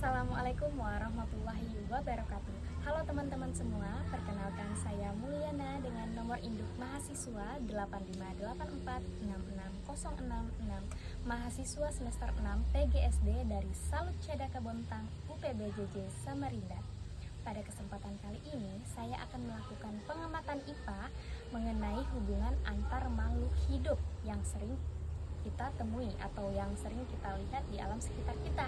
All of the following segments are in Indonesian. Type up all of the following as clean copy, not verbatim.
Assalamualaikum warahmatullahi wabarakatuh. Halo teman-teman semua, perkenalkan saya Mulyana dengan nomor induk mahasiswa 858466066, mahasiswa semester 6 PGSD dari Salut Cedaka Bontang UPBJJ Samarinda. Pada kesempatan kali ini, saya akan melakukan pengamatan IPA mengenai hubungan antar makhluk hidup yang sering kita temui atau yang sering kita lihat di alam sekitar kita,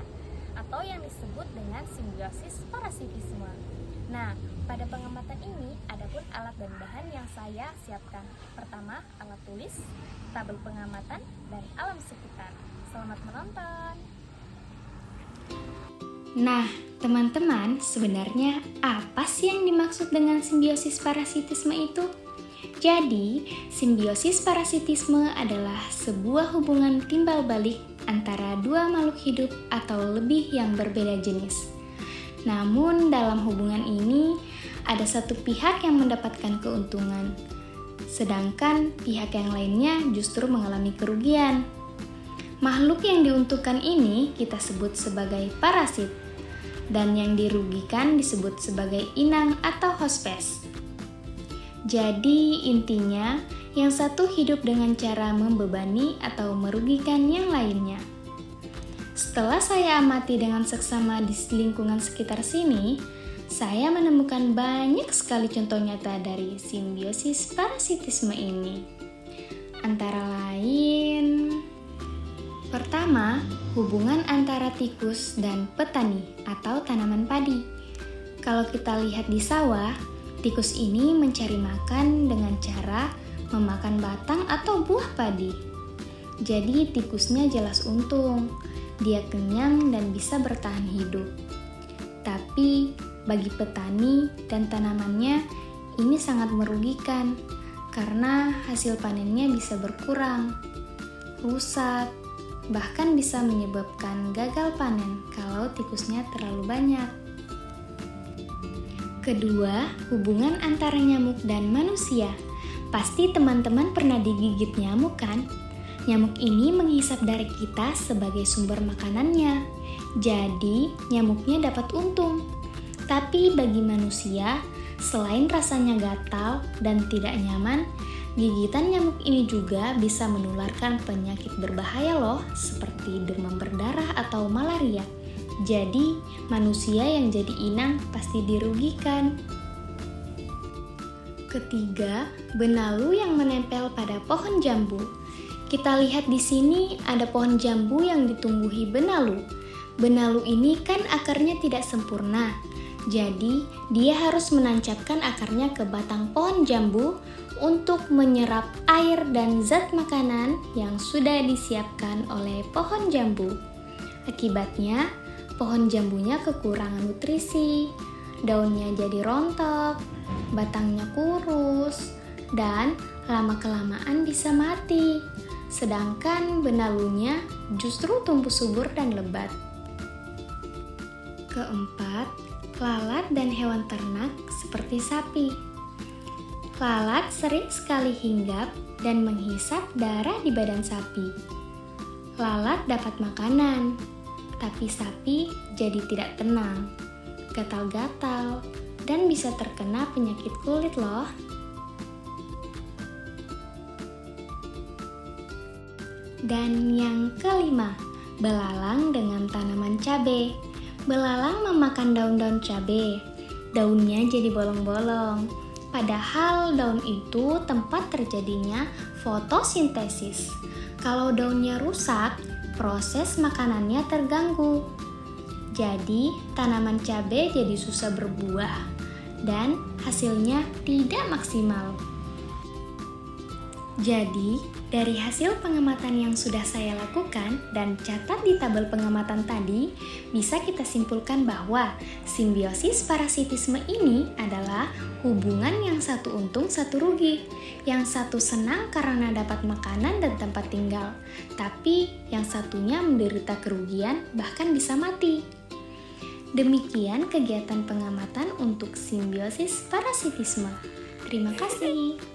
atau yang disebut dengan simbiosis parasitisme. Nah, pada pengamatan ini ada pun alat dan bahan yang saya siapkan. Pertama, alat tulis, tabel pengamatan, dan alam sekitar. Selamat menonton. Nah, teman-teman, sebenarnya apa sih yang dimaksud dengan simbiosis parasitisme itu? Jadi, simbiosis parasitisme adalah sebuah hubungan timbal balik antara dua makhluk hidup atau lebih yang berbeda jenis. Namun, dalam hubungan ini ada satu pihak yang mendapatkan keuntungan, sedangkan pihak yang lainnya justru mengalami kerugian. Makhluk yang diuntungkan ini kita sebut sebagai parasit, dan yang dirugikan disebut sebagai inang atau hospes. Jadi intinya, yang satu hidup dengan cara membebani atau merugikan yang lainnya. Setelah saya amati dengan seksama di lingkungan sekitar sini, saya menemukan banyak sekali contoh nyata dari simbiosis parasitisme ini. Antara lain, pertama, hubungan antara tikus dan petani atau tanaman padi. Kalau kita lihat di sawah, tikus ini mencari makan dengan cara memakan batang atau buah padi. Jadi tikusnya jelas untung, dia kenyang dan bisa bertahan hidup. Tapi bagi petani dan tanamannya ini sangat merugikan karena hasil panennya bisa berkurang, rusak, bahkan bisa menyebabkan gagal panen kalau tikusnya terlalu banyak. Kedua, hubungan antara nyamuk dan manusia. Pasti teman-teman pernah digigit nyamuk kan? Nyamuk ini menghisap darah kita sebagai sumber makanannya. Jadi, nyamuknya dapat untung. Tapi bagi manusia, selain rasanya gatal dan tidak nyaman, gigitan nyamuk ini juga bisa menularkan penyakit berbahaya loh, seperti demam berdarah atau malaria. Jadi, manusia yang jadi inang pasti dirugikan. Ketiga, benalu yang menempel pada pohon jambu. Kita lihat di sini ada pohon jambu yang ditumbuhi benalu. Benalu ini kan akarnya tidak sempurna. Jadi, dia harus menancapkan akarnya ke batang pohon jambu untuk menyerap air dan zat makanan yang sudah disiapkan oleh pohon jambu. Akibatnya, pohon jambunya kekurangan nutrisi, daunnya jadi rontok, batangnya kurus, dan lama-kelamaan bisa mati. Sedangkan benalunya justru tumbuh subur dan lebat. Keempat, lalat dan hewan ternak seperti sapi. Lalat sering sekali hinggap dan menghisap darah di badan sapi. Lalat dapat makanan, tapi sapi jadi tidak tenang, gatal-gatal, dan bisa terkena penyakit kulit loh. Dan yang kelima, belalang dengan tanaman cabai. Belalang memakan daun-daun cabai. Daunnya jadi bolong-bolong. Padahal daun itu tempat terjadinya fotosintesis. Kalau daunnya rusak, proses makanannya terganggu. Jadi, tanaman cabai jadi susah berbuah dan hasilnya tidak maksimal. Jadi, dari hasil pengamatan yang sudah saya lakukan dan catat di tabel pengamatan tadi, bisa kita simpulkan bahwa simbiosis parasitisme ini adalah hubungan yang satu untung, satu rugi. Yang satu senang karena dapat makanan dan tempat tinggal, tapi yang satunya menderita kerugian bahkan bisa mati. Demikian kegiatan pengamatan untuk simbiosis parasitisme. Terima kasih.